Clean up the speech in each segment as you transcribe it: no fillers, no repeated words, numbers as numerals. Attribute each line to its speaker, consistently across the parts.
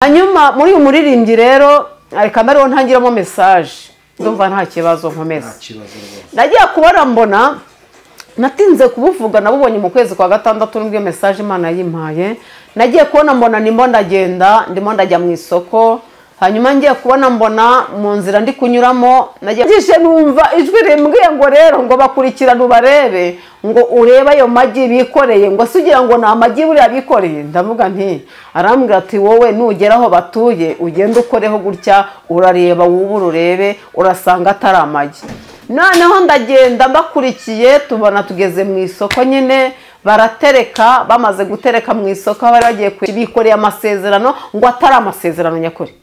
Speaker 1: hanyuma muri uyu muririmbyi rero reka mbere ntangiramo message ndumva nta kibazo nkomeza nagiye kubona mbona natinze kubuvuga nabubonye mu kwezi kwa gatandatu nibwo message Imana yimpaye nagiye kubona mbona ndimo ndajya mu isoko hanyuma ngiye kubona mbona mu nzira ndi kunyuramo nagiye numva ijwi rimbwiye ngo rero ngo bakurikirana ubarebe ngo ureba ayo magi bikoreye ngo sugira ngo na magi buri abikoreye ndavuga nti arambwira ati wowe nugeraho batuye ugenda ukoreho gutya urareba urebe urasanga atari amagi noneho ndagenda mbakurikiye tubona tugeze mu isoko nyine baratereka bamaze gutereka mu isoko bari bagiye bikoreye amasezerano ngo atari amasezerano nyakuri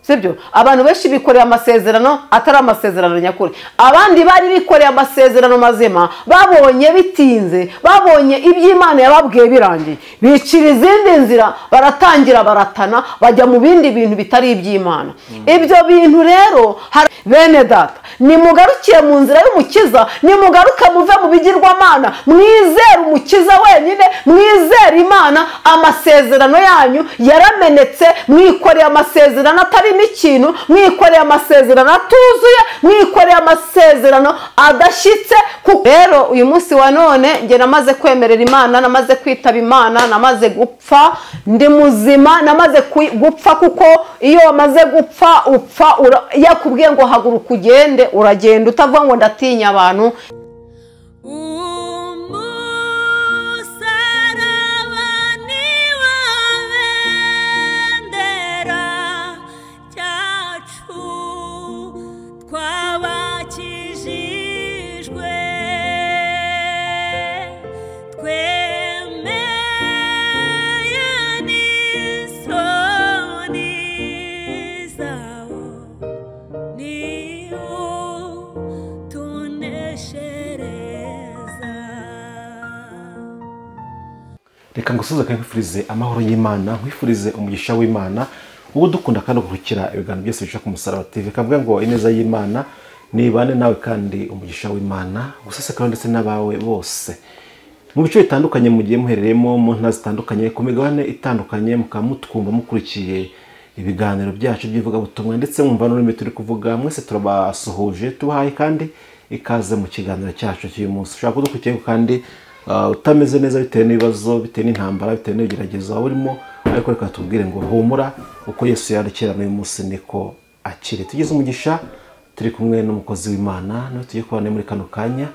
Speaker 1: sibyo abantu benshi bikoreye amasezerano atari amasezerano nyakuri abandi bari bikoreye amasezerano mazima babonye bitinze babonye iby'Imana yababwiye birangiye bicira izindi nzira baratangira baratana bajya mu bindi bintu bitari iby'Imana ibyo bintu rero bene data nimugarukiye mu nzira y'umukiza nimugaruka muve mu bigirwamana mwizere umukiza wenyine mwizere Imana amasezerano yanyu yaramenetse mwikoreye amasezerano atari ikintu mwikoreye amasezerano atuzuye mwikoreye amasezerano adashyitse rero uyu munsi wa none nge namaze kwemerera Imana namaze kwitaba Imana namaze gupfa ndi muzima namaze gupfa kuko iyo wamaze gupfa upfa yakubwiye ngo haguruka ugende uragenda utavuga ngo ndatinya abantu
Speaker 2: reka ngusuze kandi nkwifurize amahoro y'Imana nkwifurize umugisha w'Imana uwo dukunda kandi gukurikira ibiganiro byose bica ku Musaraba TV kavuga ngo ineza y'Imana nibane nawe kandi umugisha w'Imana guseseka ndetse n'abawe bose mu bice bitandukanye mugiye muherereyemo mu ntara zitandukanye ku migabane itandukanye mukamutwumva mukurikiye ibiganiro byacu by'ivuga butumwa ndetse mwumva n'ururimi turi kuvuga mwese turabasuhuje tubahaye kandi ikaze mu kiganiro cyacu cy'uyu munsi ushaka kudukurikiye kandi utameze neza bitewe n'ibibazo bitewe n'intambara bitewe n'ibigeragezo aho urimo ariko reka tubwire ngo humura uko Yesu yarekera n'uyu munsi niko akiri tugeze umugisha turi kumwe n'umukozi w'Imana no tugiye kubana muri kano kanya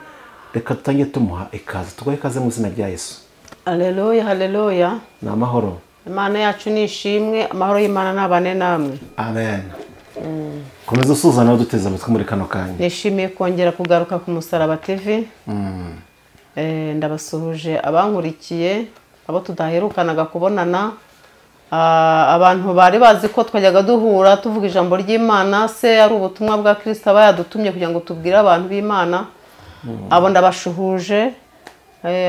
Speaker 2: reka tutangiye tumuha ikaze tugoye ikaze mu izina rya Yesu.
Speaker 1: Haleluya haleluya
Speaker 2: na amahoro
Speaker 1: Imana yacu nishimwe amahoro y'Imana nabane namwe
Speaker 2: amen. Komeza usuzana no duteza amatwi muri kano kanya
Speaker 1: nishimiye kongera kugaruka ku Musaraba TV ndabasuhuje abankurikiye abo tudaherukanaga kubonana abantu bari bazi ko twajyaga duhura tuvuga ijambo ry'Imana se ari ubutumwa bwa Kristo aba yadutumye kugira ngo tubwire abantu b'Imana abo ndabashuhuje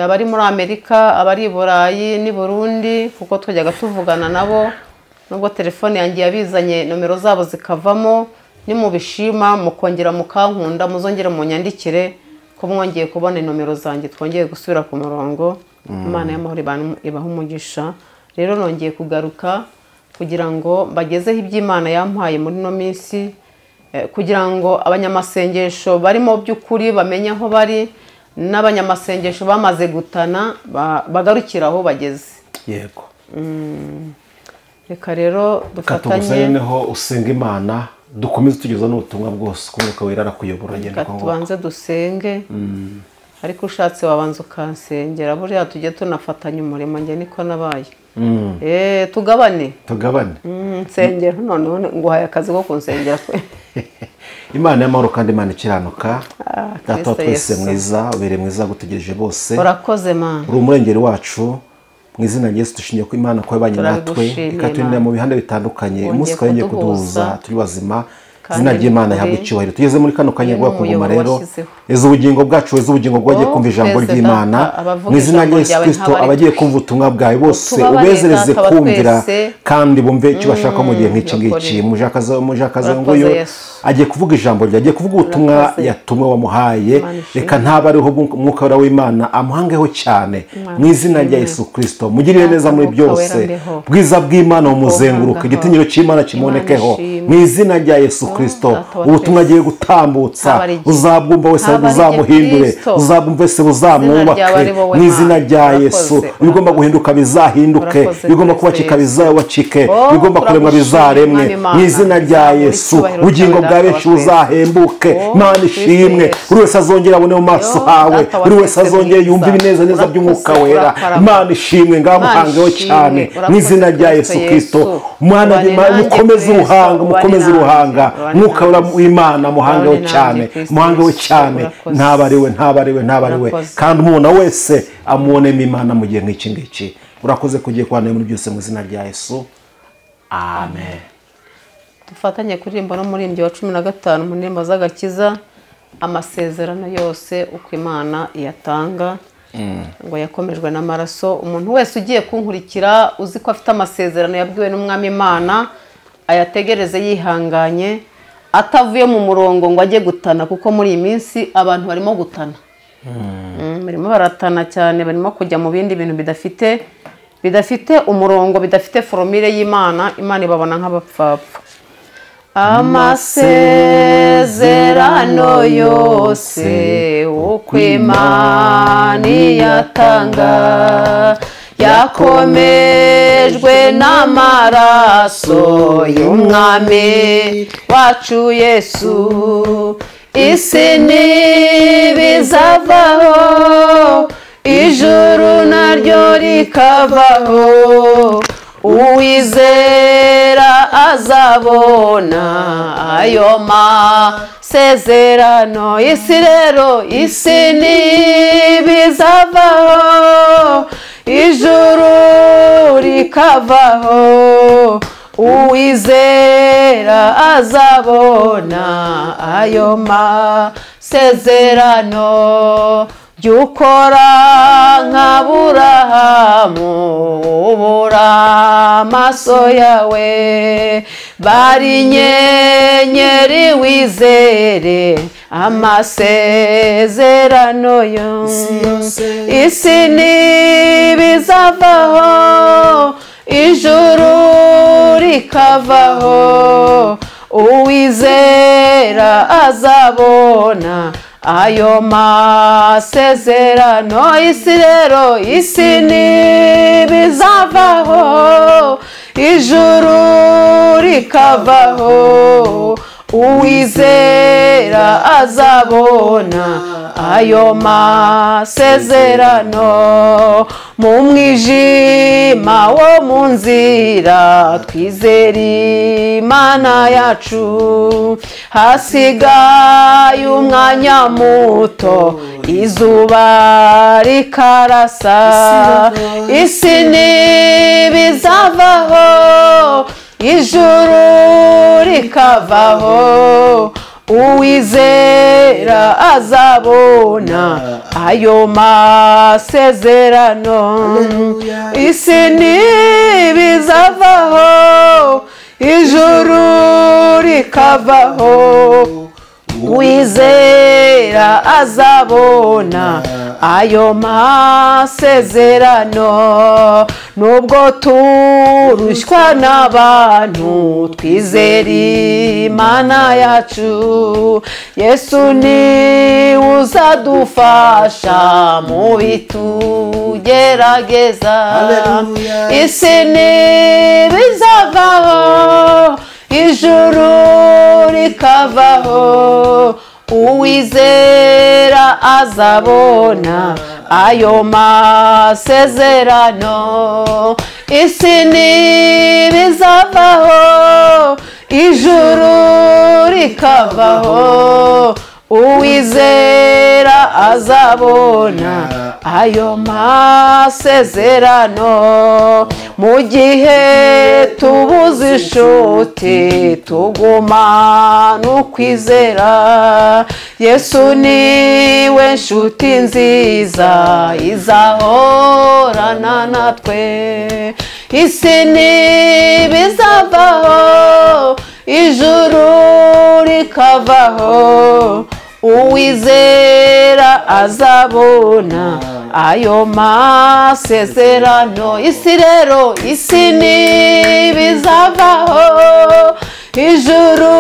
Speaker 1: abari muri Amerika abari i Burayi n'i Burundi kuko twajyaga tuvugana nabo nubwo telefone yanjye yabizanye nomero zabo zikavamo ni mu bishima mukongera mukankunda muzongera mu nyandikire ko mwongeye kubona nomero zanjye twongeye gusubira ku murongo Imana y'amahoro ibaha umugisha rero nongeye kugaruka kugira ngo bagezeho iby'Imana yampaye muri no minsi kugira ngo abanyamasengesho barimo by'ukuri bamenye aho bari n'abanyamasengesho bamaze gutana bagarukira aho bageze
Speaker 2: yego
Speaker 1: reka rero dufatanye
Speaker 2: neho usenga Imana dukomeze tugeza n'ubutumwa bwose kumwuka wera arakuyobora agenda
Speaker 1: kwa tubanze dusenge ariko ushatse wabanza ukansengera buriya tujye tunafatanya umurimo njye niko nabaye tugabane nsengera noneho nguhaye akazi ko kunsengera kwe
Speaker 2: Imana y'amahoro kandi Imana ikiranuka data twese mwiza ubere mwiza gutegereje bose
Speaker 1: urakoze Mana
Speaker 2: uri umurengeri wacu mu izina rya Yesu dushimye ko Imana ko yabanye natwe ikaturinda mu bihande bitandukanye umunsi twanye kuduhuza turi bazima izina ry'Imana yahabwa icyubahiro tugeze muri kano kanya gwa kuguma rero ezo ubugingo bwacu ezo ubugingo bwagiye kumva ijambo ry'Imana mu izina rya Yesu Kristo abagiye kumva ubutumwa bwawe bose ubezereze kumvira kandi bumve icyo bashaka mu gihe nk'iki ngiki mujakaza nguyo agiye kuvuga ijambo rye, agiye kuvuga ubutumwa yatumwe wamuhaye. Reka ntaba ariho umwuka wera w'Imana amuhangeho cyane mu izina rya Yesu Kristo. Mugirire neza muri byose, bwiza bw'Imana umuzenguruka, igitinyiro cy'Imana kimubonekeho mu izina rya Yesu Kristo. Ubutumwa agiye gutambutsa uzabwumva wese uzamuhindure, uzabwumva wese uzamwubake mu izina rya Yesu. Ibigomba guhinduka bizahinduke, ibigomba kubakika bizubakike, ibigomba kuremwa bizaremwe mu izina rya Yesu. Ubugingo bwa benshi buzahembuke. Imana ishimwe, buri wese azongera abone mu maso hawe, buri wese azongera yumva ibinezaneza by'umwuka wera. Imana ishimwe, ngamuhangeho cyane mu izina rya Yesu Kristo. Mwana mukomeze uruhanga, mukomeze uruhanga, umwuka w'Imana muhangeho cyane, muhangeho cyane. Ntabariwe kandi umubona wese amubonemo Imana mu gihe nk'iki ngiki. Urakoze kugiye kwanira muri byose mu izina rya Yesu, amen.
Speaker 1: Dufatanye kuririmba no muri wa 15 mu ndirimbo z'agakiza, amasezerano yose uko Imana iyatanga ngo yakomejwe n'amaraso. Umuntu wese ugiye kunkurikira uzi ko afite amasezerano yabwiwe n'Umwami Imana, ayategereze yihanganye, atavuye mu murongo ngo ajye gutana, kuko muri iyi minsi abantu barimo gutana, barimo baratana cyane, barimo kujya mu bindi bintu bidafite umurongo, bidafite formule y'Imana. Imana ibabona nk'abapfapfa. Amasezerano yose uko Imana iyatanga yakomejwe n'amaraso y'Umwami wacu Yesu. Isi ntibizavaho, ijuru naryo rikavaho, uwizera azabona ayo masezerano. Isi ntibizavaho, ijuru rikavaho, uwizera azabona ayo masezerano. Jyukora nk'Aburahamu, ubura amaso yawe, bari inyenyeri wizere amasezerano yose. Isi ntibizavaho, ijuru rikavaho, uwizera azabona ayo masezerano. Isi ntibizavaho, ijuru rikavaho, uwizera azabona ayo masezerano. Mu mwijima wo mu nzira twizere Imana yacu, hasigaye umwanya muto izuba rikarasa. Isi ntibizavaho, ijuru rikavaho, uwizera azabona ayo masezerano. Isi ntibizavaho, ijuru rikavaho, uwizera azabona ayo masezerano. Nubwo turushywa n'abantu twizere Imana yacu, Yesu ni uzadufasha mu bitugerageza. Isi ntibizavaho, ijuru rikavaho, uwizera azabona ayo masezerano. Isi ntibizavaho, ijuru rikavaho, uwizera azabona ayo masezerano. Mu gihe tubuze inshuti tuguma n'ukwizera, Yesu niwe nshuti nziza izahorana natwe. Isi ntibizavaho, ijuru rikavaho uwizera azabona ayo masezerano. Isi rero isi ntibizavaho ijuru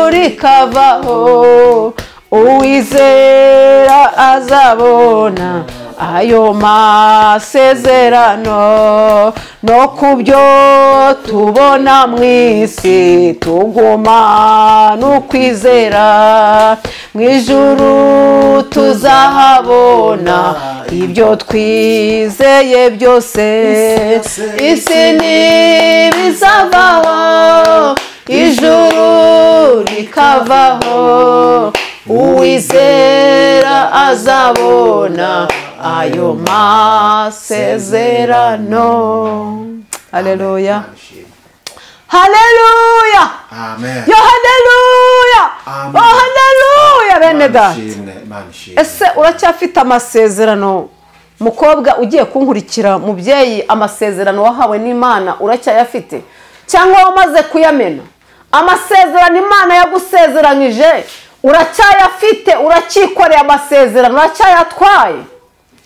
Speaker 1: rikavaho uwizera azabona ayo masezerano. No kubyo tubona mu isi tuguma n'ukwizera, mu ijuru tuzahabona ibyo twizeye byose. Isi ntibizavaho ijuru rikavaho uwizera azabona ayo masezerano. Haleluya, haleluya, yo haleluya, oh haleluya. Bene data, ese uracyafite amasezerano? Mukobwa ugiye kunkurikira, mubyeyi, amasezerano wahawe n'Imana uracyayafite cyangwa wamaze kuyamena? Amasezerano Imana yagusezeranyije uracyayafite? Uracyikoreye amasezerano? Uracyayatwaye?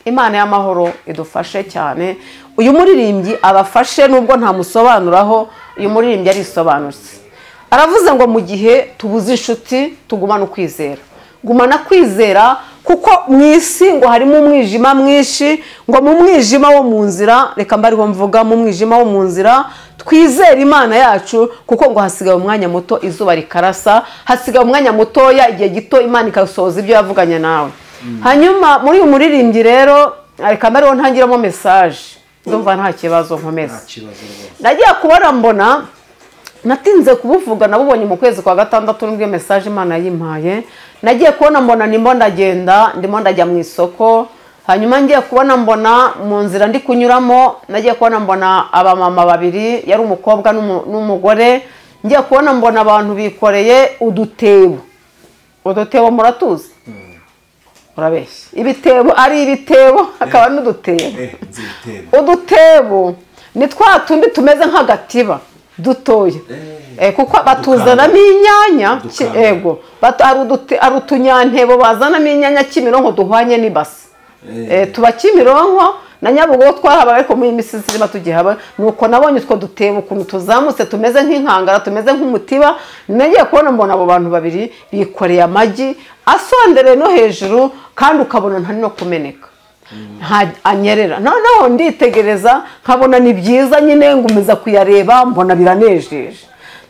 Speaker 1: Imana y'amahoro idufashe cyane. Uyu muririmbyi abafashe, nubwo ntamusobanuraho, uyu muririmbyi arisobanutse. Aravuze ngo mu gihe tubuze inshuti tugumana ukwizera. Gumana kwizera kuko mu isi ngo harimo umwijima mwinshi, ngo mu mwijima wo mu nzira, reka mbariho mvuga, mu mwijima wo mu nzira twizera Imana yacu, kuko ngo hasigaye umwanya muto izuba rikarasa, hasigaye umwanya mutoya, igihe gito Imana ikasohoza ibyo yavuganye nawe. Hanyuma muri uyu muririmbyi rero, reka mbariho ntangiramo message, ndumva nta kibazo nkomeza. Nagiye kubona mbona natinze kubuvuga, nabubonye mu kwezi kwa gatandatu nibwo message Imana yimpaye. Nagiye kubona mbona ndimo ndajya mu isoko, hanyuma ngiye kubona mbona mu nzira ndi kunyuramo, nagiye kubona mbona abamama babiri, yari umukobwa n'umugore. Ngiye kubona mbona abantu bikoreye udutebo. Udutebo muratuzi? Urabeshya, ibitebo ari ibitebo, hakaba n'udutebo. Udutebo ni twa tundi tumeze nk'agatiba dutoya, kuko batuzanamo inyanya. Ego, ari utunyantebo bazanamo inyanya Kimironko duhwanye n'ibasi. Tuba Kimironko na Nyabugogo twahaba, ariko muri Misisi riba tugihaba. Nuko nabonye utwo dutebo ukuntu tuzamutse tumeze nk'inkangara, tumeze nk'umutiba. Nagiye kubona mbona abo bantu babiri bikoreye amagi asondereye no hejuru, kandi ukabona ntari no kumeneka, anyerera. Noneho nditegereza nkabona ni byiza nyine, ngumiza kuyareba, mbona biranejeje.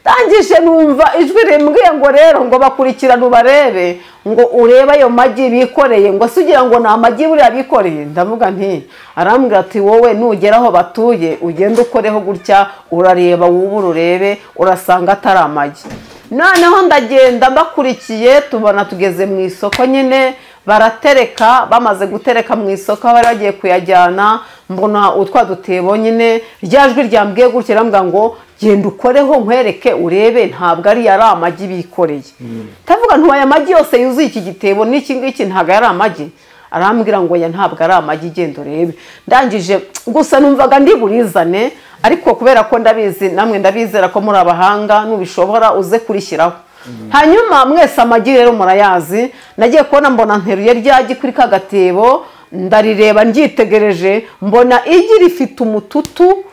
Speaker 1: Tangije numva ijwi rimbwiye ngo rero ngo bakurikirane ubarebe, ngo urebe ayo magi bikoreye, ngo sugira ngo na magi buriya bikoreye. Ndavuga nti, arambwira ati wowe nugera aho batuye ugenda ukoreho gutya, urareba wubura urebe, urasanga atari amagi. Noneho ndagenda mbakurikiye, tubona tugeze mu isoko nyine, baratereka. Bamaze gutereka mu isoko bari bagiye kuyajyana, mbona utwa dutebo nyine, ryajwi ryambwiye gutya, rambwira ngo genda ukoreho nkwereke urebe, ntabwo ari yari amagi bikoreye. Tavuga ntubaye amagi yose yuzuye iki gitebo n'iki ngiki ntabwo yari amagi. Arambwira ngo ya ntabwo ari amagi, genda urebe. Ndangije gusa numvaga ndi burizane, ariko kubera ko ndabizi namwe ndabizera ko muri abahanga, nubishobora uze kurishyiraho. Hanyuma mwese amagi rero murayazi. Nagiye kubona mbona nteruye ryagi kuri ka gatebo, ndarireba ndyitegereje, mbona igi rifite umututu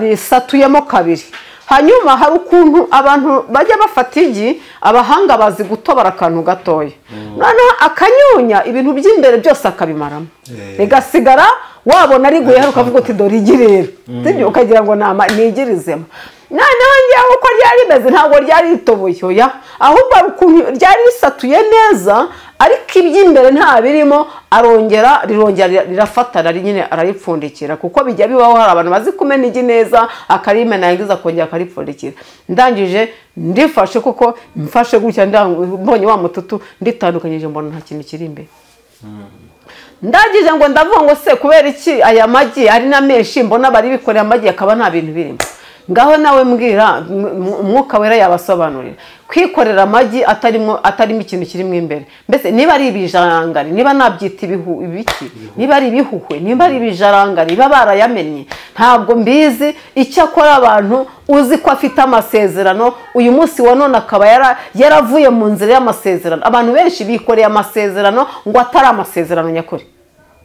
Speaker 1: risatuyemo kabiri. Hanyuma hari ukuntu abantu bajya bafata igi, abahanga bazi gutobora akantu gatoya, noneho akanyunya ibintu by'imbere byose akabimaramo, bigasigara wabona riguye hari ukavuga uti dore igi rero, ukagira ngo nigirizemo. Noneho ngewe uko ryari rimeze ntabwo ryari ritoboye, ahubwo ari ukuntu ryari risatuye neza, ariko iby'imbere nta birimo. Rirongera rirafatana nyine, araripfundikira, kuko bijya bibaho hari abantu bazi kumena igi neza, akarimena yangiza akongera akaripfundikira. Ndangije ndifashe, kuko mfashe gutya mbonye wa mututu, nditandukanyije mbona nta kintu kiri imbere. Ndangije ngo ndavuga ngo se kubera iki aya magi ari na menshi, mbona bari bikoreye amagi akaba nta bintu birimo. ngaho nawe mbwira umwuka wera yabasobanurira kwikorera amagi atarimo ikintu kirimo imbere. Mbese niba ari ibijarangari, niba nabyita ibiki, niba ari ibihuhwe, niba ari ibijarangari biba barayamennye, ntabwo mbizi. Icyo akora abantu uzi ko afite amasezerano, uyu munsi wa none akaba yaravuye mu nzira y'amasezerano. Abantu benshi bikoreye amasezerano ngo atari amasezerano nyakuri,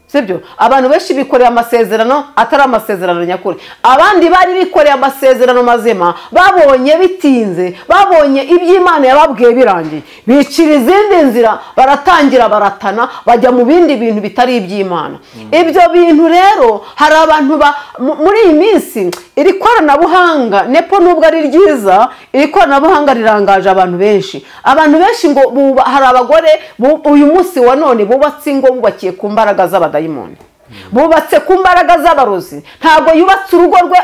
Speaker 1: sibyo? Abantu benshi bikoreye amasezerano atari amasezerano nyakuri. Abandi bari bikoreye amasezerano mazima, babonye bitinze, babonye iby'Imana yababwiye birangiye, bicira izindi nzira, baratangira baratana, bajya mu bindi bintu bitari iby'Imana. Ibyo bintu rero hari abantu muri iyi minsi, iri koranabuhanga nepo nubwo ari ryiza, iri koranabuhanga rirangaje abantu benshi. Abantu benshi ngo hari abagore uyu munsi wa none bubatse ingo bubakiye ku mbaraga z'abadayimoni, bubatse ku mbaraga z'abarozi. Ntabwo yubatse urugo rwe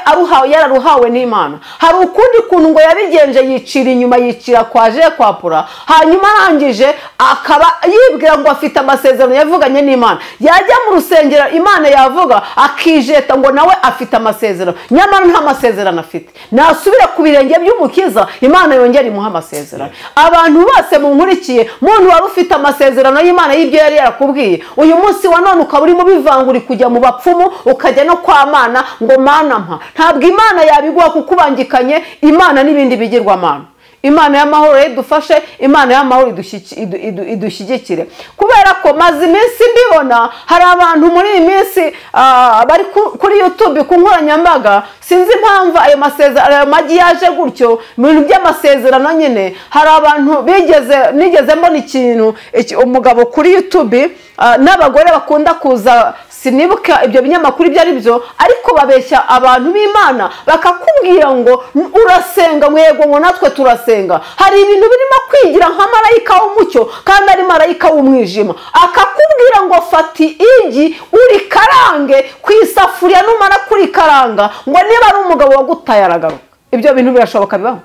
Speaker 1: yararuhawe n'Imana. Hari ukundi kuntu ngo yabigenje, yicira inyuma, yicira kwa pura, hanyuma arangije akaba yibwira ngo afite amasezerano yavuganye n'Imana. Yajya mu rusengero Imana yavuga akijeta ngo nawe afite amasezerano, nyamara nta masezerano afite. Nasubire ku birenge by'Umukiza, Imana yongera imuha amasezerano. Abantu bose munkurikiye, muntu wari ufite amasezerano y'Imana y'ibyo yari yarakubwiye, uyu munsi wa none ukaba urimo bivangura kujya mu bapfumu, ukajya no kwa Mana ngo Mana mpa. Ntabwo Imana yabiguha kuko ubangikanye Imana n'ibindi bigirwamana. Imana y'amahoro idufashe, Imana y'amahoro idushyigikire. Kubera ko maze iminsi mbibona hari abantu muri iyi minsi bari kuri YouTube ku nkoranyambaga, sinzi impamvu ayo magi yaje gutyo mu bintu by'amasezerano nyine. Hari abantu nigeze mbona ikintu, umugabo kuri YouTube n'abagore bakunda kuza, sinibuka ibyo binyamakuru ibyo ari byo, ariko babeshya abantu b'Imana bakakubwira ngo urasenga, mwego ngo natwe turasenga. Hari ibintu birimo kwigira nka marayika w'umucyo kandi ari marayika w'umwijima. Akakubwira ngo fati igi urikarange ku isafuriya, numara kurikaranga ngo niba ari umugabo wagutaye aragaruka. Ibyo bintu birashoboka bibaho?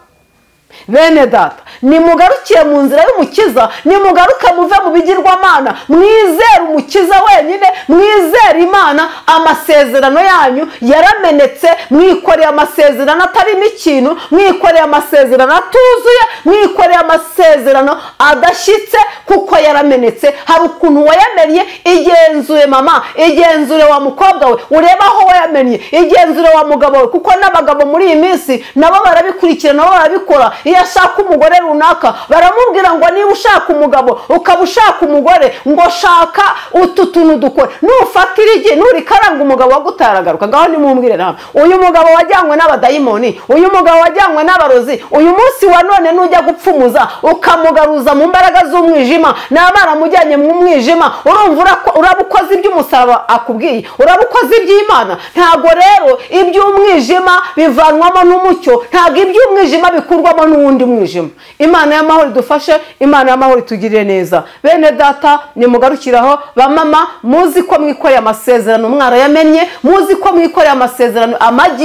Speaker 1: Bene data, nimugarukire mu nzira y'Umukiza, nimugaruke muve mu bigirwamana, mwizere Umukiza wenyine, mwizere Imana. Amasezerano yanyu yaramenetse, mwikoreye amasezerano atarimo ikintu, mwikoreye amasezerano atuzuye, mwikoreye amasezerano adashyitse kuko yaramenetse. Hari ukuntu wayamennye, igenzure mama, igenzure wa mukobwa we, urebe aho wayamennye, igenzure wa mugabo we, kuko n'abagabo muri iyi minsi nabo barabikurikira, nabo barabikora. Iyo ashaka umugore runaka baramubwira ngo niba ushaka umugabo ukaba ushaka umugore, ngo shaka utu tuntu dukora, nufatira igi nurikaranga umugabo wagutaye aragaruka. Ngaho nimumbwire nawe, uyu mugabo wajyanywe n'abadayimoni, uyu mugabo wajyanywe n'abarozi, uyu munsi wa none nujya gupfumuza ukamugaruza mu mbaraga z'umwijima, n'abana mujyanye mu mwijima, urumva urabukoze iby'umusaraba akubwiye, urabukoze iby'Imana. Ntabwo rero iby'umwijima bivanwamo n'umucyo, ntabwo iby'umwijima bikurwamo n'uwundi mwijima. Imana y'amahoro idufashe, Imana y'amahoro itugirire neza. Bene data, nimugarukiraho. Bamama, muzi ko mwikoreye amasezerano mwarayamennye, muzi ko mwikoreye amasezerano. Amagi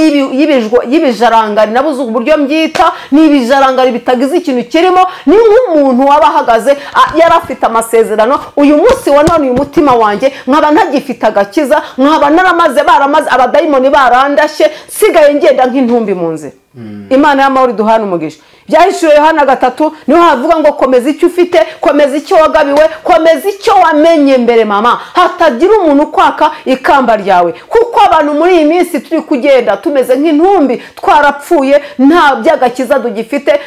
Speaker 1: y'ibijarangari nabuze uburyo mbyita, ni ibijarangari bitagize ikintu kirimo. Ni nk'umuntu waba ahagaze yarafite amasezerano, uyu munsi wa none uyu mutima wanjye nkaba ntagifite agakiza, nkaba baramaze abadayimoni barandashye, sigaye ngenda nk'intumbi mu nzira. Imana y'amahoro iduhana umugisha. Byahishuriwe Yohana 3 niho havuga ngo komeza icyo ufite, komeza icyo wagabiwe, komeza icyo wamenye mbere mama, hatagira umuntu kwaka ikamba ryawe. Kuko abantu muri iyi minsi turi kugenda tumeze nk'intumbi, twarapfuye, nta byagakiza dugifite,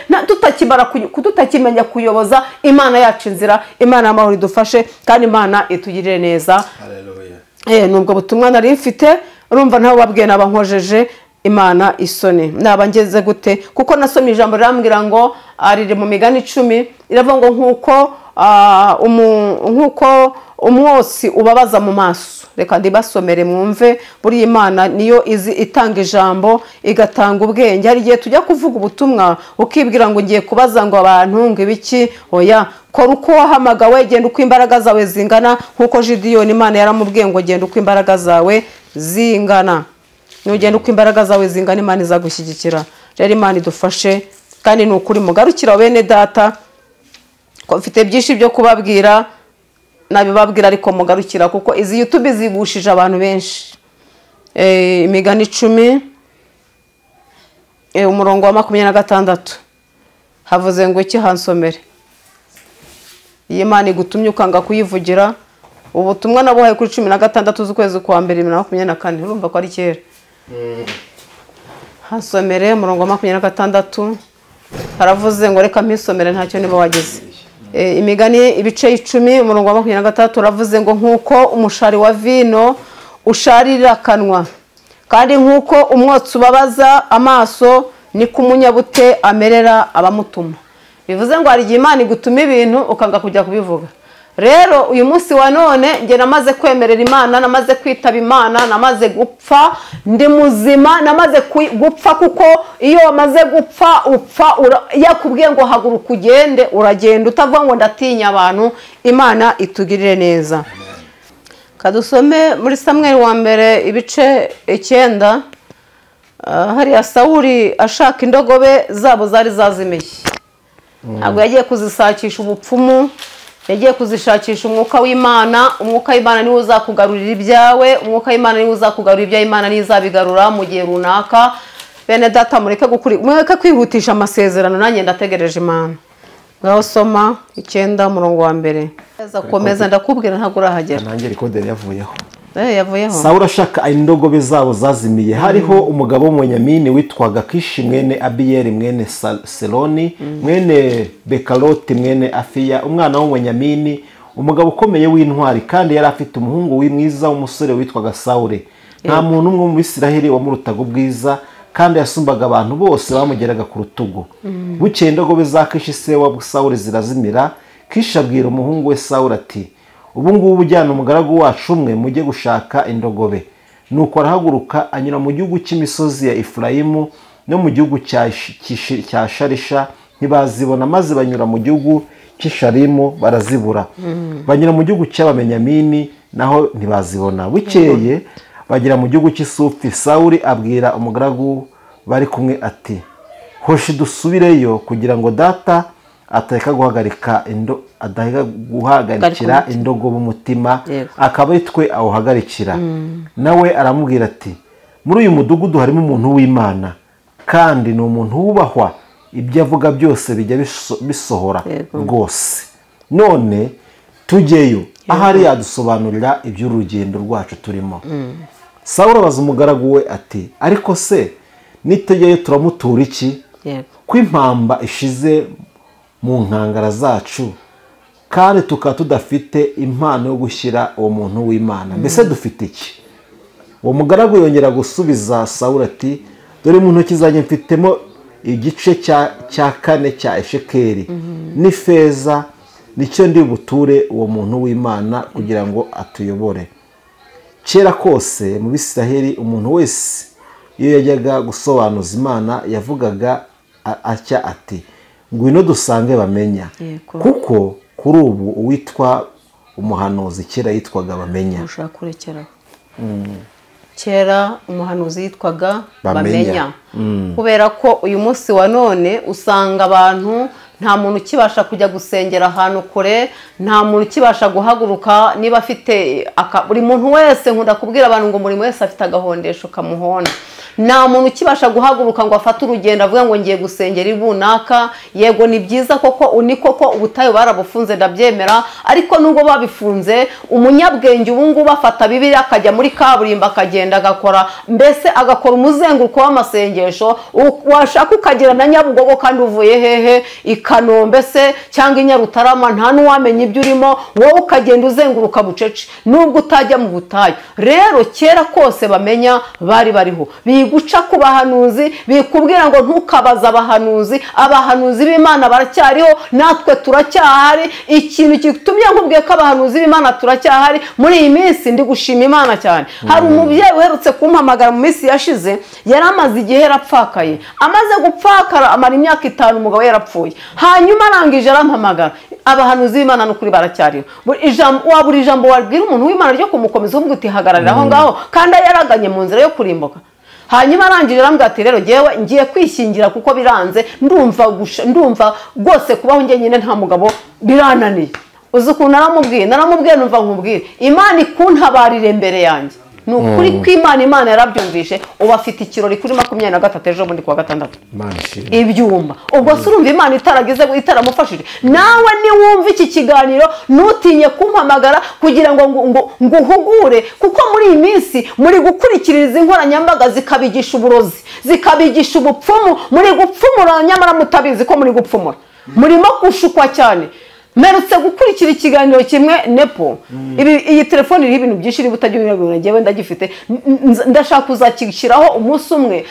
Speaker 1: tutakimenya kuyoboza Imana yacu inzira. Imana y'amahoro idufashe kandi Imana itugirire neza. Haleluya. Nubwo butumwa nari mfite, urumva ntawe babwiye nabankojeje Imana isoni. Naba ngeze gute? Kuko nasomye ijambo rirambwira ngo riri mu Migani 10, iravuga ngo nkuko umwosi ubabaza mu maso. Reka ndibasomere mwumve. Buri Imana niyo itanga ijambo, igatanga ubwenge. Hari igihe tujya kuvuga ubutumwa ukibwira ngo ngiye kubaza ngo abantu ngo ibiki. Oya, kora uko wahamagawe, genda uko imbaraga zawe zingana, nkuko Gideon Imana yaramubwiye ngo genda uko imbaraga zawe zingana. Nugenda uko imbaraga zawe zingana, Imana izagushyigikira. Rero Imana idufashe kandi nukuri mugarukira bene data, ko mfite byinshi byo kubabwira, nabibabwira ariko mugarukira kuko izi YouTube zigushije abantu benshi. Imigani 10 umurongo wa 26 havuze ngo iki hansomere iyi Imana igutumye ukanga kuyivugira ubutumwa nabuhaye kuri 16 z'ukwezi kwa mbere 2024 urumva ko ari kera hansomere umurongo wa 26 haravuze ngo reka mpisomere ntacyo niba wagize imigani ibice 10 umurongo wa 23 uravuze ngo nkuko umushari wa vino usharira akanwa kandi nkuko umwotsi ubabaza amaso niko umunyabute amerera abamutuma bivuze ngo hari igihe Imana igutuma ibintu ukanga kujya kubivuga rero uyu munsi wa none nge namaze kwemerera Imana namaze kwitaba Imana namaze gupfa ndi muzima namaze gupfa kuko iyo wamaze gupfa upfa yakubwiye ngo haguruka ugende uragenda utavuga ngo ndatinya abantu Imana itugirire neza kadusome muri Samuel wa mbere ibice 9 hariya Sawuli ashaka indogobe zabo zari zazimiye ntabwo yagiye kuzisakisha ubupfumu yagiye kuzishakisha umwuka w'Imana umwuka w'Imana niwe uzakugarurira ibyawe umwuka w'Imana niwe uzakugarurira ibya Imana nizabigarura mu gihe runaka bene data mureke kwihutisha amasezerano nanjye ndategereje Imana ngaho soma 9 umurongo wa mbere komeza ndakubwira ntabwo urahagera
Speaker 2: nanjye rekoderi yavuyeho
Speaker 1: Sawuli
Speaker 2: ashaka indogobe zabo zazimiye hariho umugabo w'umunyamini witwaga Kishi mwene Abiyeli mwene Seloni mwene Bekaloti mwene Afiya umwana w'umunyamini umugabo ukomeye w'intwari kandi yari afite umuhungu w'imwiza w'umusore witwaga Sawuli nta muntu umwe mu Bisiraheli wamurutaga ubwiza kandi yasumbaga abantu bose bamugeraga ku rutugu bukeye indogobe za Kishi se wa Sawuli zirazimira Kishi abwira umuhungu we Sawuli ati ubu ngubu ujyana umugaragu wacu umwe mujye gushaka indogobe nuko arahaguruka anyura mu gihugu cy'imisozi ya Efurayimu no mu gihugu cya Sharisha ntibazibona maze banyura mu gihugu cy'Isharimu barazibura banyura mu gihugu cy'Abamenyamini naho ntibazibona bukeye bagera mu gihugu cy'Isufi Sawuli abwira umugaragu bari kumwe ati hoshi dusubireyo kugira ngo data ateka guhagarikira indogobe umutima akaba twe awuhagarikira nawe aramubwira ati muri uyu mudugudu harimo umuntu w'Imana kandi ni umuntu wubahwa ibyo avuga byose bijya bisohora rwose none tujyeyo ahari yadusobanurira iby'urugendo rwacu turimo Sawuli abaza umugaragu we ati ariko se nitujyeyo turamutura iki ko impamba ishize mu nkangara zacu kandi tukaba tudafite impano yo gushyira uwo muntu w'Imana mbese dufite iki uwo mugaragu yongera gusubiza Sawuli ati dore mu ntoki zanjye mfitemo igice cya 4 cya eshekeri n'ifeza nicyo ndi buture uwo muntu w'Imana kugira ngo atuyobore kera kose mu Bisiraheli umuntu wese iyo yajyaga gusobanuza Imana yavugaga atya ati ngwino dusange bamenya kuko kuri ubu uwitwa umuhanuzi kera yitwaga Bamenya
Speaker 1: kera umuhanuzi yitwaga Bamenya kubera ko uyu munsi wa none usanga abantu nta muntu ukibasha kujya gusengera ahantu kure nta muntu ukibasha guhaguruka niba afite buri muntu wese nkunda kubwira abantu ngo buri wese afite agahondesho kamuhona nta muntu ukibasha guhaguruka ngo afate urugendo avuga ngo ngiye gusengera ibunaka yego ni byiza koko koko ubutayu barabufunze ndabyemera ariko nubwo babifunze umunyabwenge ubu ngubu afata Bibiliya akajya muri kaburimbo akagenda agakora mbese agakora umuzenguruko w'amasengesho washaka ukagera na Nyabugogo kandi uvuye hehe Kanombe se cyangwa i Nyarutarama nta n'uwamenya ibyo urimo wowe ukagenda uzenguruka bucece nubwo utajya mu butayu rero kera kose Bamenya bari bariho biguca ku bahanuzi bikubwira ngo ntukabaza abahanuzi b'Imana baracyariho natwe turacyahari ikintu gitumye nkubwiye ko abahanuzi b'Imana turacyahari muri iyi minsi ndi gushima Imana cyane hari umubyeyi uherutse kumpamagara mu minsi yashize yari amaze igihe yarapfakaye amaze gupfakara amara imyaka 5 umugabo yarapfuye hanyuma arangije arampamagara abahanuzi b'Imana n'ukuri baracyariho wabura ijambo wabwira umuntu w'Imana ryo kumukomeza uvuga uti hagararira aho ngaho kandi yaraganye mu nzira yo kurimbuka hanyuma arangije arambwira ati rero ngewe ngiye kwishingira kuko biranze ndumva rwose kubaho njye nyine nta mugabo birananiye uzi ukuntu naramubwiye numva nkubwire Imana ikuntabarire imbere yanjye ni ukuri kw'Imana yarabyumvishe ubu afite ikirori kuri 23 ejo bundi kuwa gatandatu ibyuma. ubwo se urumva Imana itaragize itaramufashije? nawe niwumva iki kiganiro nutinye kumpamagara kugira ngo uhugure, kuko muri iyi minsi muri gukurikiriza inkoranyambaga zikabigisha uburozi, zikabigisha ubupfumu, muri gupfumura nyamara mutabizi ko muri gupfumura, murimo gushukwa cyane. Merutse gukurikira ikiganiro kimwe Nepo, iyi telefone iriho ibintu byinshi niba utagira ngewe ndagifite, ndashaka kuzagishyiraho umunsi umwe,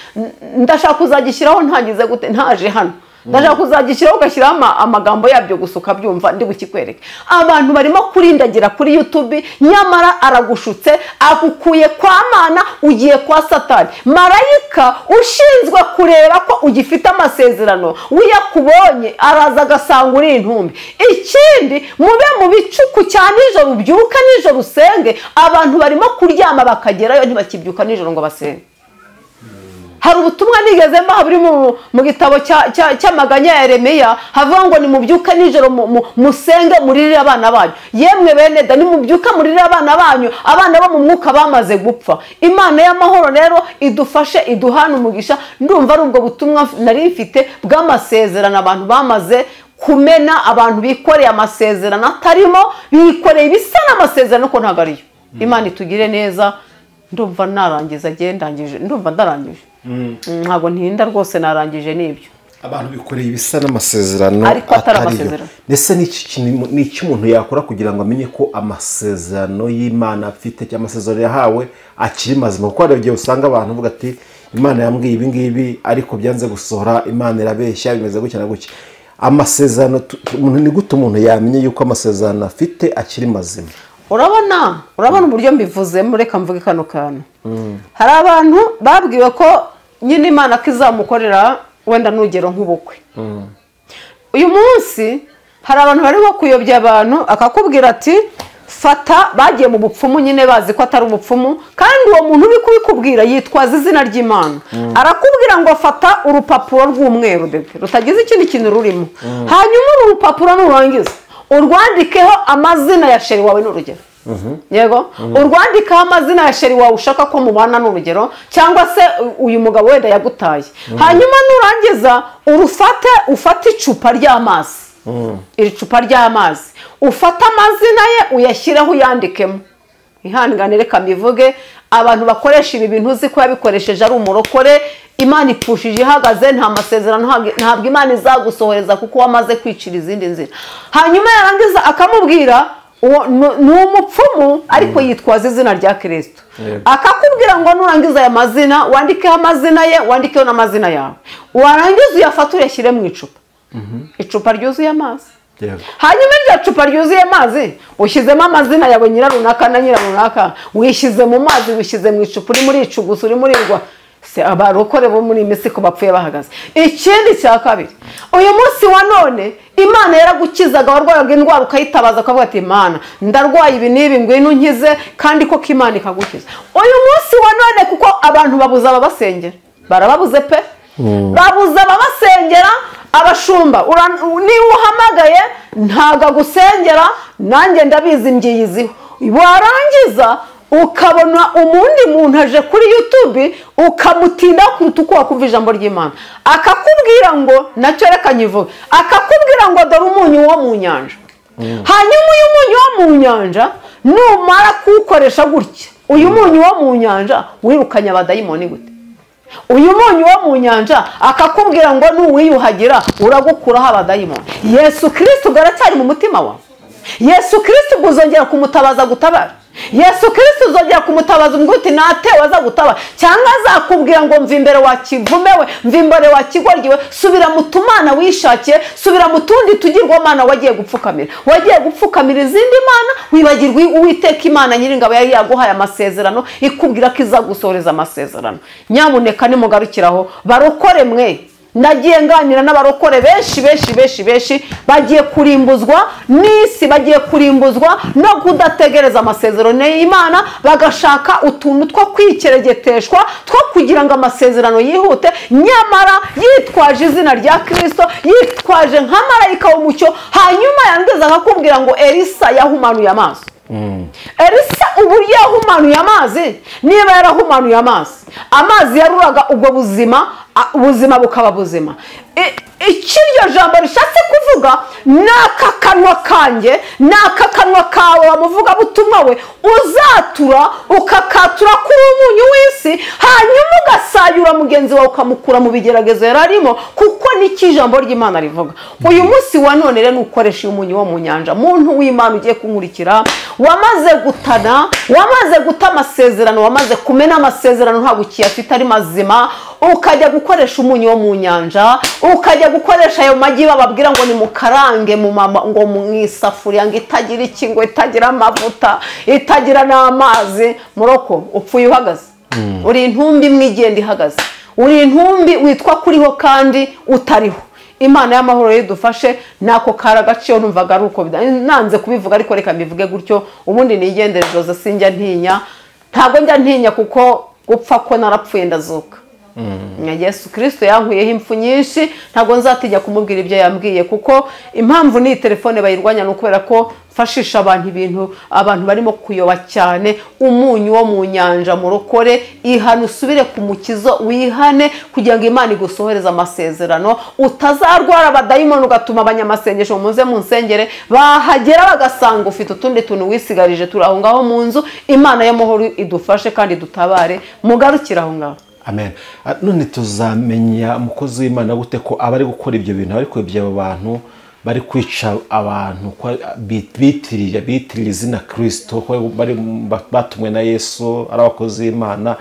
Speaker 1: ndashaka kuzagishyiraho ntagize gute ntaje hano, ndashaka kuzagishyiraho ugashyiraho amagambo yabyo gusa ukabyumva ndi bukikwereke. Abantu barimo kurindagira kuri YouTube, nyamara aragushutse, agukuye kwa Mana ugiye kwa Satani. Marayika ushinzwe kureba ko ugifite amasezerano uyakubonye araza agasanga uri intumbi. Ikindi mube mu bicuku cya nijoro, ubyuka nijoro usenge. Abantu barimo kuryama bakagerayo ntibakibyuka nijoro ngo basenge. Hari ubutumwa nigeze mbaha buri mu gitabo cy'amaganya ya Yeremiya, havuga ngo nimubyuka nijoro musenge muririre abana banyu. Yemwe bene da, nimubyuka muririre abana banyu, abana bo mu mwuka bamaze gupfa. Imana y'amahoro rero idufashe, iduhana umugisha. Ndumva ari ubwo butumwa nari mfite bw'amasezerano abantu bamaze kumena, abantu bikoreye amasezerano atarimo, bikoreye ibisa n'amasezerano ko ntago ariyo. Imana itugire neza. Ndumva narangiza ndangije, ndumva ndarangije. Ntabwo ntinda rwose, narangije n'ibyo.
Speaker 2: Abantu bikoreye ibisa n'amasezerano
Speaker 1: ariko atari amasezerano.
Speaker 2: Ndetse n'iki umuntu yakora kugira ngo amenye ko amasezerano y'Imana afite cyangwa amasezerano yahawe akiri mazima? Kuko hari igihe usanga abantu bavuga ati Imana yambwiye ibi ngibi ariko byanze gusohora, Imana irabeshya, bimeze gutya na gutya. Amasezerano ni gute umuntu yamenye yuko amasezerano afite akiri mazima?
Speaker 1: Urabona uburyo mbivuzemo, reka mvuge kano kantu. Hari abantu babwiwe ko nyine Imana kizamukorera wenda nugero nk'ubukwe. Uyu munsi hari abantu barimo kuyobya abantu, akakubwira ati fata, bagiye mu bupfumu nyine bazi ko atari ubupfumu, kandi uwo muntu uri kubikubwira yitwaza izina ry'Imana. Arakubwira ngo fata urupapuro rw'umweru bebe rutagize ikindi kintu rurimo, hanyuma uru rupapuro nurangiza urwandikeho amazina ya sheri wawe n'urugero. Yego, urwandikaho amazina ya sheri wawe ushaka ko mubana n'urugero, cyangwa se uyu mugabo wenda yagutaye. Hanyuma nurangiza ufate icupa ry'amazi, iri cupa ry'amazi ufata amazina ye uyashyireho uyandikemo. Ihangane reka mbivuge, abantu bakoresha ibi bintu uzi ko yabikoresheje ari umurokore, Imana ipfushije ihagaze, nta masezerano, ntabwo Imana izagusohoreza kuko wamaze kwicira izindi nzira. Hanyuma yarangiza akamubwira ni umupfumu ariko yitwaza izina rya Kristo. Akakubwira ngo nurangiza aya mazina wandikeho amazina ye, wandikeho n'amazina yawe, warangiza uyafata uyashyire mu icupa. Icupa ryuzuye amazi. Hanyuma iryo cupa ryuzuye amazi ushyizemo amazina yawe nyirarunaka na nyirarunaka, wishyize mu mazi, wishyize mu icupa, uri muri icugusa, uri muri rwa se abarokore bo muri misi ko bapfuye bahagaze. Ikindi cya kabiri, uyu munsi wa none Imana yaragukizaga warwaye indwara ukayitabaza ukavuga ati Imana ndarwaye ibi n'ibi ngwino unkize, kandi ko Imana ikagukiza. Uyu munsi wa none kuko abantu babuza ababasengera, barababuze pe, babuza ababasengera. Abashumba niba uhamagaye ntago agusengera, nanjye ndabizi mbyiyiziho. Warangiza ukabona umundi muntu aje kuri YouTube ukamutinda kuruta uko wakumva ijambo ry'Imana, akakubwira ngo nacyo reka nyivuge, akakubwira ngo dore umunyu wo mu nyanja. Hanyuma uyu munyu wo mu nyanja numara kuwukoresha gutya, uyu munyu wo mu nyanja wirukanye abadayimoni gute? Uyu munyu wo mu nyanja akakubwira ngo nuwiyuhagira uragukuraho abadayimoni. Yesu Kristo garacyari mu mutima wawe. Yesu Kristo uzongera kumutabaza gutabara. Yesu Kristo uzongera kumutabaza ngo uti natewe aza gutabara, cyangwa azakubwira ngo mva imbere wa kivumewe, mva imbere wa kigoryiwe, subira mu tumana wishakiye, subira mu tundi tugirwamana wagiye gupfukamira izindi mana, wibagirwa Uwiteka Imana Nyiringabo yari yaguhaye amasezerano, ikubwira ko izagusohoreza amasezerano. Nyamuneka nimugarukiraho barokore mwe. Nagiye nganira n'abarokore benshi bagiye kurimbuzwa n'isi, bagiye kurimbuzwa no kudategereza amasezerano y'Imana, bagashaka utuntu two kwikeregeteshwa two kugira ngo amasezerano yihute, nyamara yitwaje izina rya Kristo, yitwaje nka marayika w'umucyo. Hanyuma yangiza akakubwira ngo Elisa yahumanuye amaso. Elisa uburyo yahumanuye amazi, niba yarahumanuye amazi yaruraga ubwo ubuzima bukaba buzima. Ikiryo jambo rishatse kuvuga n'aka kanwa kanjye, n'aka kanwa kawe wamuvuga butumwa we uzatura ukakatura kuri umunyu w'isi, hanyuma ugasayura mugenzi wawe ukamukura mu bigeragezo yararimo, kuko niki ijambo ry'Imana rivuga. Uyu munsi wa none rero ukoresha umunyu wo mu nyanja, muntu w'Imana ugiye kunkurikira, wamaze gutana, wamaze guta amasezerano, wamaze kumena amasezerano ntabwo ukiyafite ari mazima, ukajya gukoresha umunyu wo mu nyanja, ukajya gukoresha ayo magi bababwira ngo ni mukarange ngo mu isafuriya ngo itagira iki, ngo itagira amavuta, itagira n'amazi, muroko upfuye uhagaze. Uri intumbi imwe igenda ihagaze, uri intumbi witwa kuriho kandi utariho. Imana y'amahoro yidufashe. Nako karagaciyo numvaga ari uko nanze kubivuga, ariko reka mbivuge gutyo, ubundi nigendere Jose, sinjya ntinya, ntabwo njya ntinya kuko gupfa ko narapfuye ndazuka. Yesu Kristo yankuyeho impfu nyinshi, ntabwo nzatinya kumubwira ibyo yambwiye, kuko impamvu ni telefone bayirwanya n'ukubera ko fashisha abantu barimo kuyoba cyane. Umunyu wo mu nyanja murokore, ihana usubire ku mukizo, wihane kugira ngo Imana igusohoreze amasezerano, utazarwara abadayimoni ugatuma abanyamasengesho muze mu nsengere, bahagera bagasanga ufite utundi tuntu wisigarije turi aho ngaho mu nzu. Imana y'amahoro idufashe kandi dutabare, mugarukire aho ngaho.
Speaker 2: Amen. None tuzamenya umukozi w'Imana gute ko abari gukora ibyo bintu, ariko ibyo abantu bari kwica abantu bitirira izina Kristo, ko bari batumwe na Yesu ari abakozi b'Imana,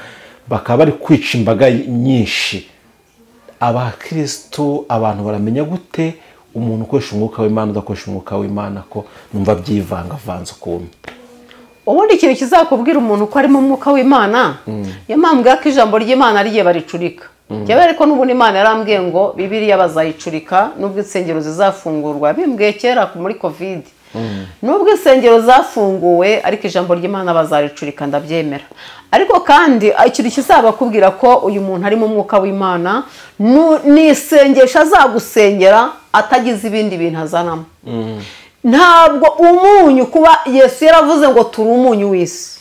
Speaker 2: bakaba bari kwica imbaga nyinshi. Abakristo abantu baramenya gute umuntu ukoresha umwuka w'Imana udakoresha umwuka w'Imana, ko numva byivangavanze ukuntu?
Speaker 1: Ubundi ikintu kizakubwira umuntu ko ari mu mwuka w'Imana, yamambwira ko ijambo ry'Imana rigiye baricurika. Njyewe ariko n'ubundi Imana yarambwiye ngo Bibiliya bazayicurika nubwo insengero zizafungurwa. Bimbwiye kera muri Covid, nubwo insengero zafunguwe ariko ijambo ry'Imana bazaricurika, ndabyemera. Ariko kandi ikintu kizabakubwira ko uyu muntu ari mu mwuka w'Imana, ni isengesho azagusengera atagize ibindi bintu azanamo. Ntabwo umunyu, kuba Yesu yaravuze ngo turi umunyu w'isi,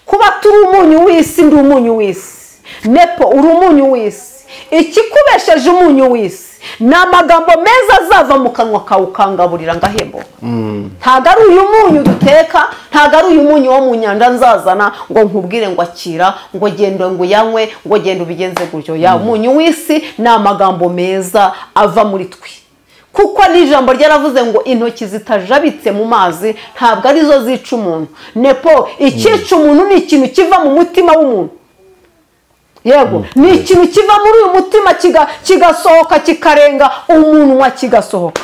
Speaker 1: kuba turi umunyu w'isi, ndi umunyu w'isi, nepo uri umunyu w'isi. Ikikubesheje umunyu w'isi ni amagambo meza azava mu kanwa kawe ukangaburira ngahembo. Ntabwo ari uyu munyu duteka, ntabwo ari uyu munyu wo mu nyanja nzazana ngo nkubwire ngo akira, ngo genda ngo yanywe, ngo genda ubigenze gutyo. Ya umunyu w'isi ni amagambo meza ava muri twe, kuko n'ijambo ryaravuze ngo intoki zitajabitse mu mazi ntabwo arizo zica umuntu. Nepo icyica umuntu ni ikintu kiva mu mutima w'umuntu. Yego, ni ikintu kiva muri uyu mutima kigasohoka kikarenga umunwa kigasohoka.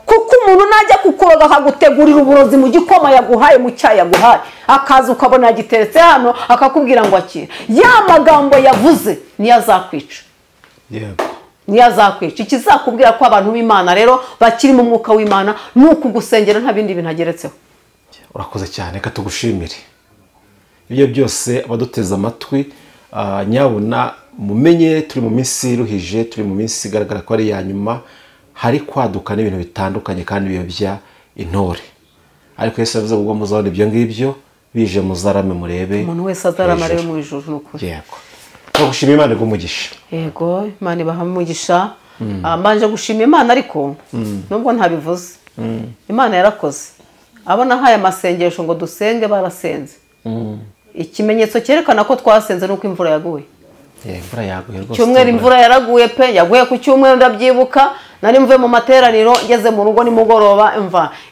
Speaker 1: Kuko umuntu najya kukuroga akagutegurira uburozi mu gikoma yaguhaye, mu cyayi yaguhaye, akaza ukabona yagiteretse hano akakubwira ngo akira, ya magambo yavuze niyo azakwica.
Speaker 2: Yego,
Speaker 1: niyo azakwica. Ikizakubwira ko abantu b'Imana rero bakiri mu mwuka w'Imana ni ukugusengera, nta bindi bintu ageretseho.
Speaker 2: urakoze cyane, reka tugushimire. Ibyo byose abaduteze amatwi, nyabuna mumenye turi mu minsi iruhije, turi mu minsi igaragara ko ari ya nyuma, hari kwaduka n'ibintu bitandukanye kandi biyobya intore. Ariko Yesu yavuze ngo muzabona ibyo ngibyo bije muzarame murebe.
Speaker 1: Umuntu wese azarama rero mu ijuru n'ukuri.
Speaker 2: Yego, twagushimiye Imana igumugisha.
Speaker 1: Yego, Imana ibaha umugisha. Mbanje gushima Imana, ariko nubwo ntabivuze, Imana yarakoze. Abona haya masengesho ngo dusenge barasenze. Ikimenyetso cyerekana ko twasenze nuko imvura yaguye.
Speaker 2: Imvura yaguye rwose.
Speaker 1: Cyumweru imvura yaraguye pe, yaguye ku cyumweru ndabyibuka. Nari mvuye mu materaniro, ngeze mu rugo nimugoroba,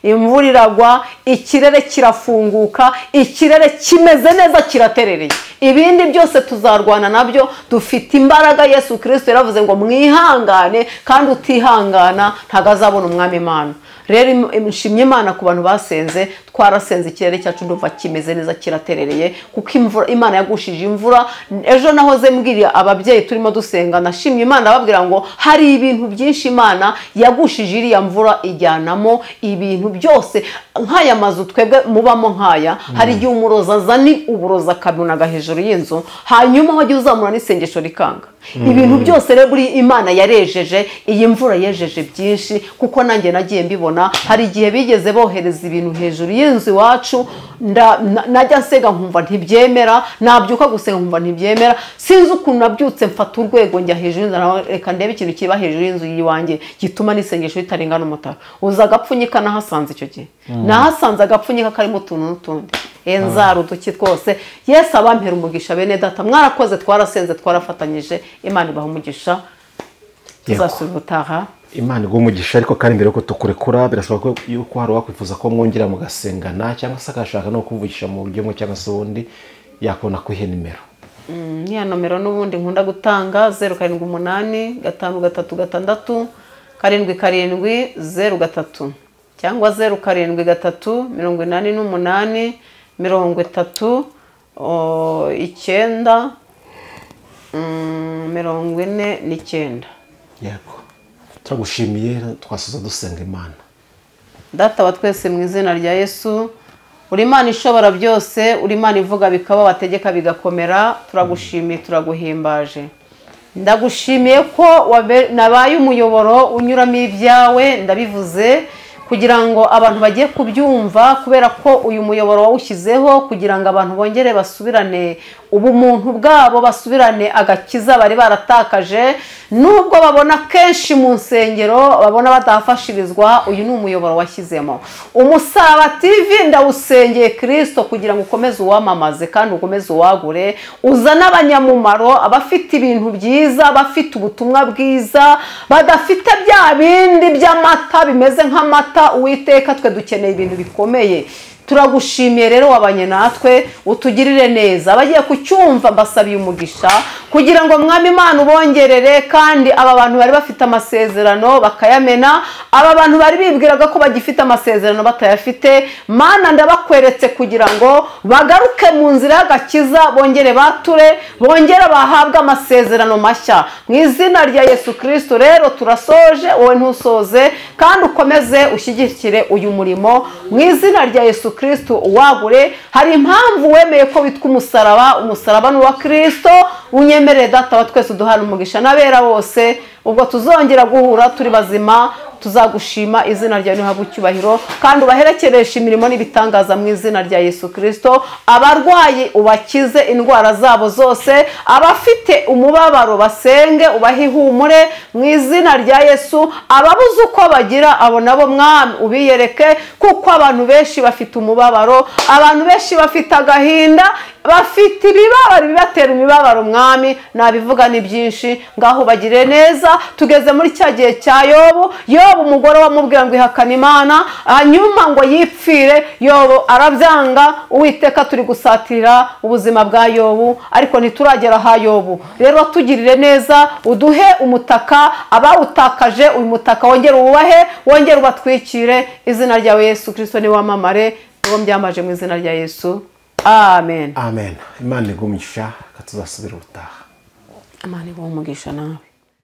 Speaker 1: imvura iragwa, ikirere kirafunguka, ikirere kimeze neza kiraterereye. Ibindi byose tuzarwana nabyo, dufite imbaraga. Yesu Kristo yaravuze ngo mwihangane, kandi utihangana ntago azabona umwami Imana. Rero nshimye Imana ku bantu basenze, twarasenze, ikirere cyacu ndumva kimeze neza kiraterereye, kuko Imana yagushije imvura. Ejo nahoze mbwira ababyeyi turimo dusenga, nashimye Imana babwira ngo hari ibintu byinshi Imana yagushije iriya mvura ijyanamo ibintu byose. Nk'aya mazu twebwe mubamo nk'aya, hari igihe umuroza azani uburoza akabunaga hejuru y'inzu, hanyuma wajya uzamura n'isengesho rikanga. ibintu byose rero buri Imana yarejeje, iyi mvura yejeje byinshi, kuko nanjye nagiye mbibona. Hari igihe bigeze bohereza ibintu hejuru y'inzu iwacu, najya nsega nkumva ntibyemera, nabyuka gusenga nkumva ntibyemera, sinzi ukuntu nabyutse mfata urwego njya hejuru y'inzu, reka ndebe ikintu kiba hejuru y'inzu yiwanjye gituma n'isengesho ritarengana umutara. uza agapfunyika nahasanze icyo gihe, nahasanze agapfunyika karimo utuntu n'utundi, enzara uduki twose. Yesu abampera umugisha bene data, mwarakoze, twarasenze, twarafatanyije. Imana ibaha umugisha, tuzasubira ubutaha.
Speaker 2: Imana iguha umugisha. Ariko kandi mbere yuko tukurekura, birashoboka yuko hari uwakwifuza ko mwongera mugasengana, cyangwa se agashaka no kuvugisha mu buryo bumwe cyangwa se ubundi, yakubona kwihe nimero?
Speaker 1: Niya nomero n'ubundi nkunda gutanga, 078 536 770 cyangwa 073 88 39 49.
Speaker 2: Yego, turagushimiye, twasuza dusenga Imana.
Speaker 1: Data wa twese, mu izina rya Yesu, uri Imana ishobora byose, uri Imana ivuga bikaba, wategeka bigakomera. Turagushimiye, turaguhimbaje. Ndagushimiye ko nabaye umuyoboro unyuramo ibyawe, ndabivuze kugira ngo abantu bagiye kubyumva, kubera ko uyu muyoboro wawushyizeho kugira ngo abantu bongere basubirane ubumuntu bwabo, basubirane agakiza bari baratakaje. Nubwo babona kenshi mu nsengero babona badafashirizwa, uyu ni umuyoboro washyizemo. Umusaraba TV ndawusengeye Kristo kugira ngo ukomeze uwamamaze kandi ukomeze uwagure, uzana abanyamumaro, abafite ibintu byiza, abafite ubutumwa bwiza, badafite bya bindi by'amata bimeze nk'amata. Uwiteka, twe dukeneye ibintu bikomeye. Turagushimiye rero wabanye natwe, utugirire neza. Abagiye kucyumva mbasabiye umugisha kugira ngo Mwami Imana ubongerere, kandi aba bantu bari bafite amasezerano bakayamena, aba bantu bari bibwiraga ko bagifite amasezerano batayafite, Mana ndabakweretse kugira ngo bagaruke mu nzira y'agakiza, bongere bature, bongere bahabwe amasezerano mashya mu izina rya Yesu Kristo. Rero turasoje, wowe ntusoze, kandi ukomeze ushyigikire uyu murimo mu izina rya Yesu Kristo uwagure. Hari impamvu wemeye ko witwa umusaraba, umusaraba ni uwa Kristo. Unyemerere Data wa twese uduhana umugisha n'abera bose, ubwo tuzongera guhura turi bazima, tuzagushima, izina ryawe nihabwe icyubahiro, kandi ubaherekeresha imirimo n'ibitangaza mu izina rya Yesu Kristo. Abarwayi ubakize indwara zabo zose, abafite umubabaro basenge ubahe ihumure mu izina rya Yesu. Ababuze uko bagira, abo nabo Mwami ubiyereke, kuko abantu benshi bafite umubabaro, abantu benshi bafite agahinda, bafite ibibabaro bibatera imibabaro. Mwami nabivuga ni byinshi, ngaho bagire neza. Tugeze muri cya gihe cya Yobu. Yobu umugore wamubwira ngo ihakana Imana, hanyuma ngo yipfire. Yobu arabyanga. Uwiteka turi gusatirira ubuzima bwa Yobu, ariko ntituragera ha Yobu. Rero tugirire neza, uduhe umutaka, abawutakaje uyu mutaka wongere uwubahe, wongere ubatwikire. Izina ryawe Yesu Kristo ni wamamare, ngo mbyamaje mu izina rya Yesu. Amen.
Speaker 2: Amen. Imana igumisha, katuzasubira ubutaha.
Speaker 1: Imana iguha umugisha nawe.